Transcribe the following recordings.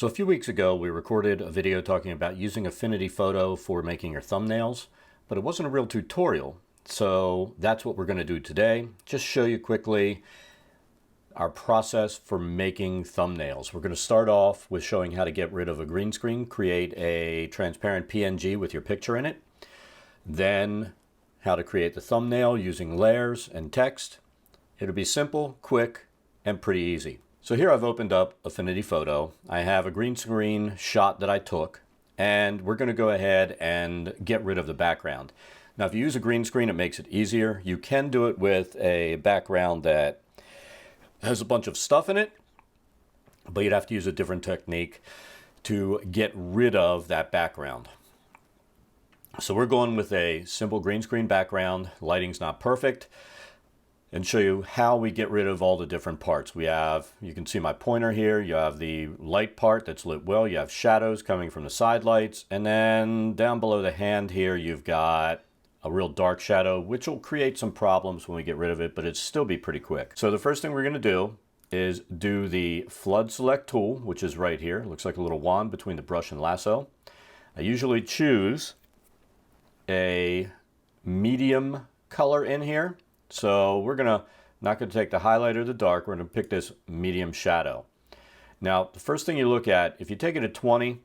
So a few weeks ago, we recorded a video talking about using Affinity Photo for making your thumbnails, but it wasn't a real tutorial. So that's what we're going to do today. Just show you quickly our process for making thumbnails. We're going to start off with showing how to get rid of a green screen, create a transparent PNG with your picture in it, then how to create the thumbnail using layers and text. It'll be simple, quick, and pretty easy. So here I've opened up Affinity Photo. I have a green screen shot that I took, and we're going to go ahead and get rid of the background. Now, if you use a green screen, it makes it easier. You can do it with a background that has a bunch of stuff in it, but you'd have to use a different technique to get rid of that background. So we're going with a simple green screen background. Lighting's not perfect. And show you how we get rid of all the different parts. We have, you can see my pointer here, you have the light part that's lit well, you have shadows coming from the side lights, and then down below the hand here you've got a real dark shadow, which will create some problems when we get rid of it, but it'll still be pretty quick. So the first thing we're going to do is do the flood select tool, which is right here. It looks like a little wand between the brush and lasso. I usually choose a medium color in here. So we're not going to take the highlight or the dark, we're going to pick this medium shadow. Now, the first thing you look at, if you take it at 20,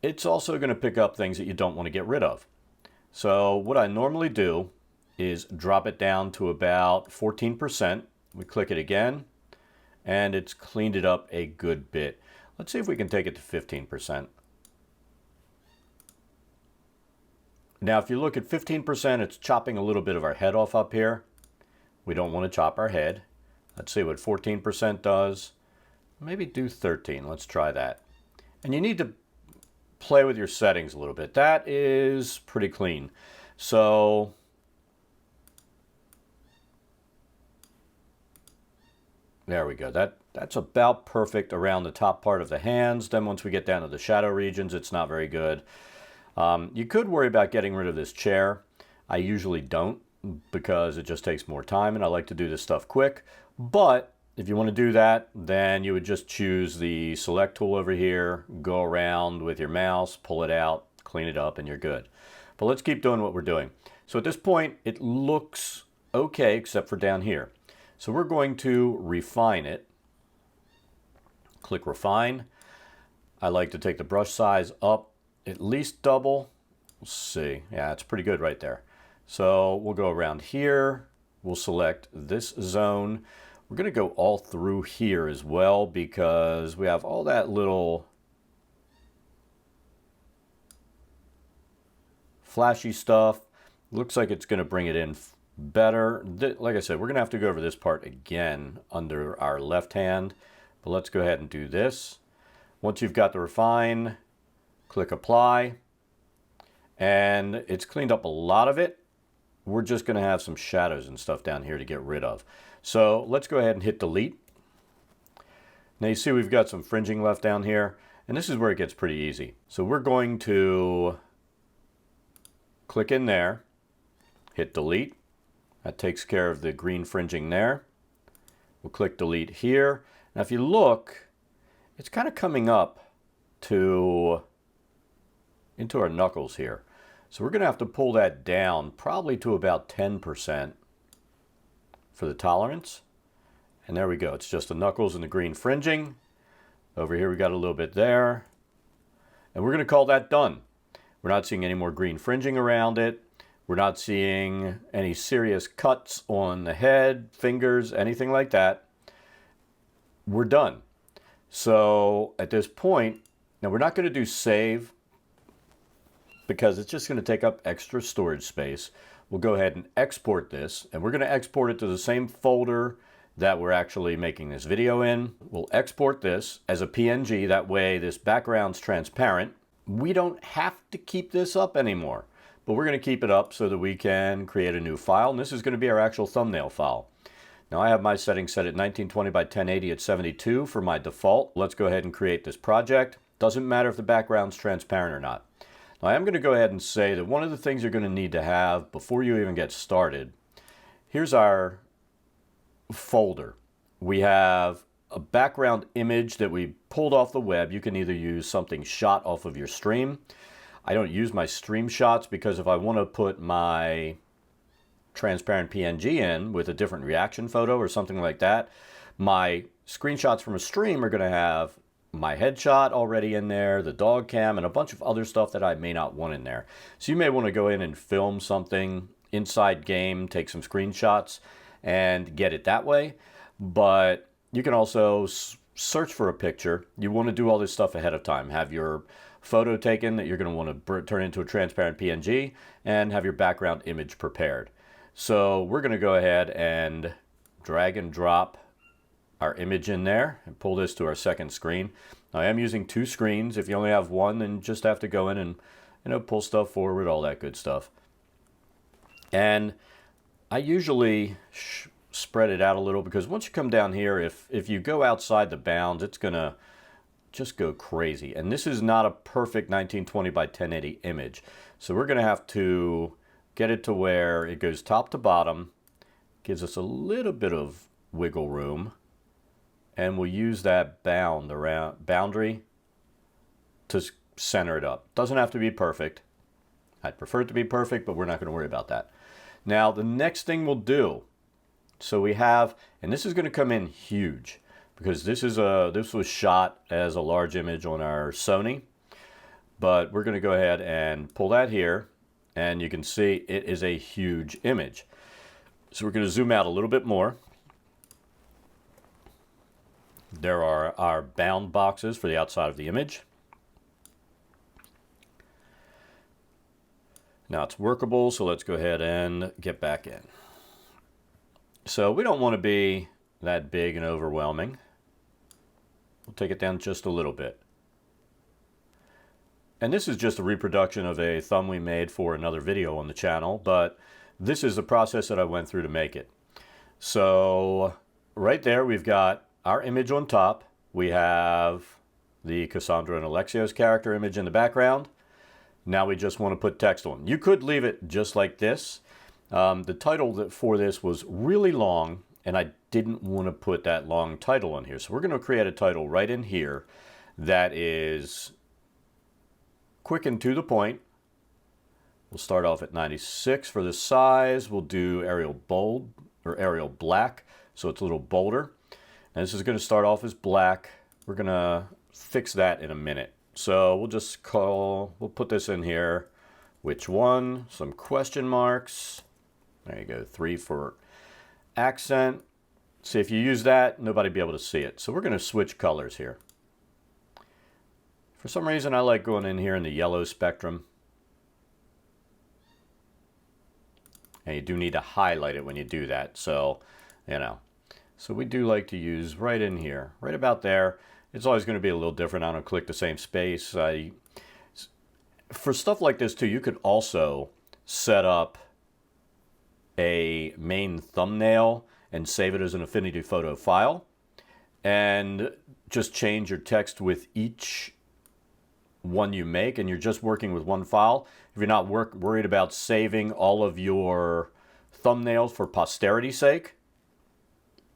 it's also going to pick up things that you don't want to get rid of. So what I normally do is drop it down to about 14%. We click it again, and it's cleaned it up a good bit. Let's see if we can take it to 15%. Now, if you look at 15%, it's chopping a little bit of our head off up here. We don't want to chop our head. Let's see what 14% does. Maybe do 13. Let's try that. And you need to play with your settings a little bit. That is pretty clean. So there we go. That's about perfect around the top part of the hands. Then once we get down to the shadow regions, it's not very good. You could worry about getting rid of this chair. I usually don't, because it just takes more time and I like to do this stuff quick. But if you want to do that, then you would just choose the select tool over here, go around with your mouse, pull it out, clean it up, and you're good. But let's keep doing what we're doing. So at this point, it looks okay, except for down here. So we're going to refine it. Click refine. I like to take the brush size up at least double. Let's see. Yeah, it's pretty good right there. So we'll go around here. We'll select this zone. We're going to go all through here as well because we have all that little flashy stuff. Looks like it's going to bring it in better. Like I said, we're going to have to go over this part again under our left hand. But let's go ahead and do this. Once you've got the refine, click apply. And it's cleaned up a lot of it. We're just going to have some shadows and stuff down here to get rid of. So let's go ahead and hit delete. Now you see we've got some fringing left down here, and this is where it gets pretty easy. So we're going to click in there, hit delete. That takes care of the green fringing there. We'll click delete here. Now if you look, it's kind of coming up into our knuckles here. So we're going to have to pull that down probably to about 10% for the tolerance. And there we go. It's just the knuckles and the green fringing. Over here we got a little bit there. And we're going to call that done. We're not seeing any more green fringing around it. We're not seeing any serious cuts on the head, fingers, anything like that. We're done. So at this point, now we're not going to do save, because it's just going to take up extra storage space. We'll go ahead and export this, and we're going to export it to the same folder that we're actually making this video in. We'll export this as a PNG, that way this background's transparent. We don't have to keep this up anymore, but we're going to keep it up so that we can create a new file, and this is going to be our actual thumbnail file. Now I have my settings set at 1920 by 1080 at 72 for my default. Let's go ahead and create this project. Doesn't matter if the background's transparent or not. Now, I am going to go ahead and say that one of the things you're going to need to have before you even get started, here's our folder. We have a background image that we pulled off the web. You can either use something shot off of your stream. I don't use my stream shots because if I want to put my transparent PNG in with a different reaction photo or something like that, my screenshots from a stream are going to have my headshot already in there, the dog cam, and a bunch of other stuff that I may not want in there. So you may want to go in and film something inside game, take some screenshots, and get it that way. But you can also search for a picture. You want to do all this stuff ahead of time. Have your photo taken that you're going to want to turn into a transparent PNG, and have your background image prepared. So we're going to go ahead and drag and drop our image in there and pull this to our second screen. I am using two screens. If you only have one, then just have to go in and pull stuff forward, all that good stuff. And I usually spread it out a little because once you come down here, if you go outside the bounds, it's gonna just go crazy. And this is not a perfect 1920 by 1080 image. So we're gonna have to get it to where it goes top to bottom, gives us a little bit of wiggle room, and we'll use that boundary to center it up. Doesn't have to be perfect. I'd prefer it to be perfect, but we're not going to worry about that. Now, the next thing we'll do, so we have, and this is going to come in huge because this was shot as a large image on our Sony, but we're going to go ahead and pull that here, and you can see it is a huge image. So we're going to zoom out a little bit more. There are our bound boxes for the outside of the image. Now it's workable, so let's go ahead and get back in. So we don't want to be that big and overwhelming. We'll take it down just a little bit. And this is just a reproduction of a thumb we made for another video on the channel, but this is the process that I went through to make it. So right there we've got our image on top. We have the Cassandra and Alexios character image in the background. Now we just want to put text on. You could leave it just like this. The title for this was really long, and I didn't want to put that long title on here. So we're going to create a title right in here that is quick and to the point. We'll start off at 96 for the size. We'll do Arial bold or Arial black, so it's a little bolder. And this is going to start off as black. We're going to fix that in a minute. So we'll put this in here. Which one? Some question marks. There you go, 3 for accent. See, if you use that, nobody'd be able to see it. So we're going to switch colors here. For some reason, I like going in here in the yellow spectrum. And you do need to highlight it when you do that. So, So we do like to use right in here, right about there. It's always going to be a little different. I don't click the same space. For stuff like this too, you could also set up a main thumbnail and save it as an Affinity Photo file and just change your text with each one you make, and you're just working with one file. If you're not worried about saving all of your thumbnails for posterity's sake,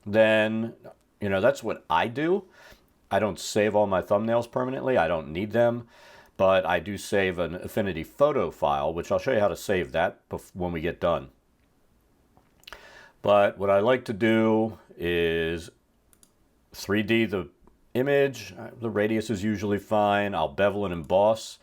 then that's what I do. I don't save all my thumbnails permanently. I don't need them, but I do save an Affinity Photo file, which I'll show you how to save that when we get done. But what I like to do is 3D the image. The radius is usually fine. I'll bevel and emboss.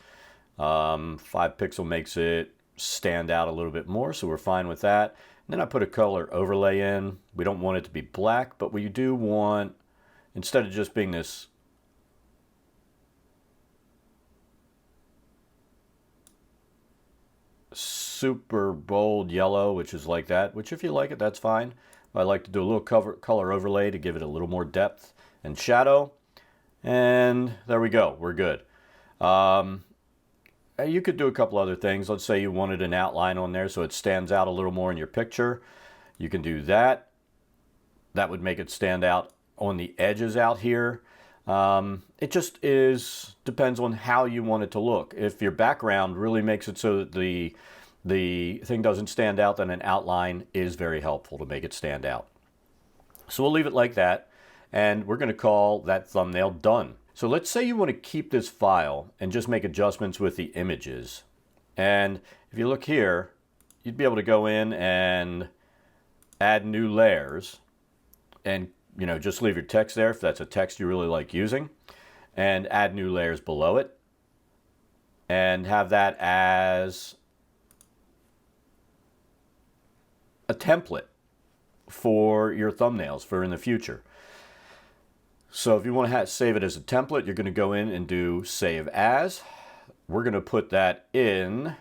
5 pixel makes it stand out a little bit more, so we're fine with that. And then I put a color overlay in. We don't want it to be black, but we do want, instead of just being this super bold yellow, which is like that, which if you like it, that's fine. I like to do a little color overlay to give it a little more depth and shadow. And there we go, we're good. You could do a couple other things. Let's say you wanted an outline on there so it stands out a little more in your picture. You can do that. That would make it stand out on the edges out here. It just depends on how you want it to look. If your background really makes it so that the thing doesn't stand out, then an outline is very helpful to make it stand out. So we'll leave it like that. and we're going to call that thumbnail done. So let's say you want to keep this file and just make adjustments with the images. And if you look here, you'd be able to go in and add new layers and just leave your text there if that's a text you really like using, and add new layers below it and have that as a template for your thumbnails for in the future. So if you want to save it as a template, you're going to go in and do Save As. We're going to put that in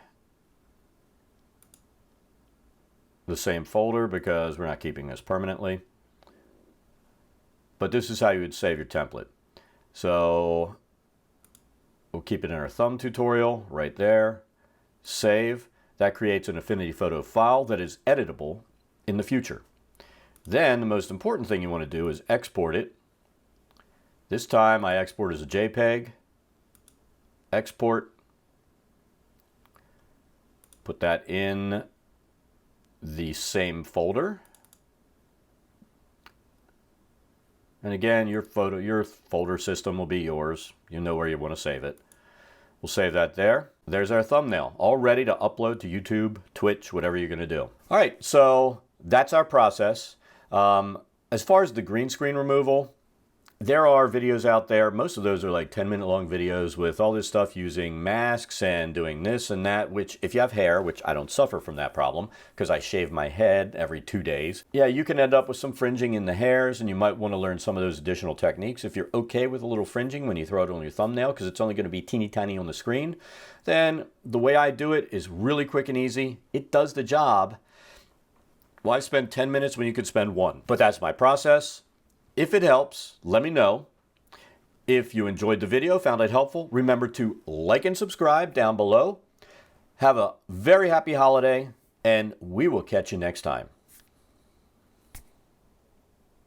the same folder because we're not keeping this permanently. But this is how you would save your template. So we'll keep it in our thumb tutorial right there. Save. That creates an Affinity Photo file that is editable in the future. Then the most important thing you want to do is export it. This time I export as a JPEG. Export. Put that in the same folder. And again, your folder system will be yours. You know where you want to save it. We'll save that there. There's our thumbnail, all ready to upload to YouTube, Twitch, whatever you're going to do. All right, so that's our process. As far as the green screen removal, there are videos out there. Most of those are like 10-minute long videos with all this stuff using masks and doing this and that, which if you have hair, which I don't suffer from that problem because I shave my head every 2 days. Yeah, you can end up with some fringing in the hairs and you might want to learn some of those additional techniques. If you're okay with a little fringing when you throw it on your thumbnail because it's only going to be teeny tiny on the screen, then the way I do it is really quick and easy. It does the job. Why spend 10 minutes when you could spend 1? But that's my process. If it helps, let me know. If you enjoyed the video, found it helpful, remember to like and subscribe down below. Have a very happy holiday, and we will catch you next time.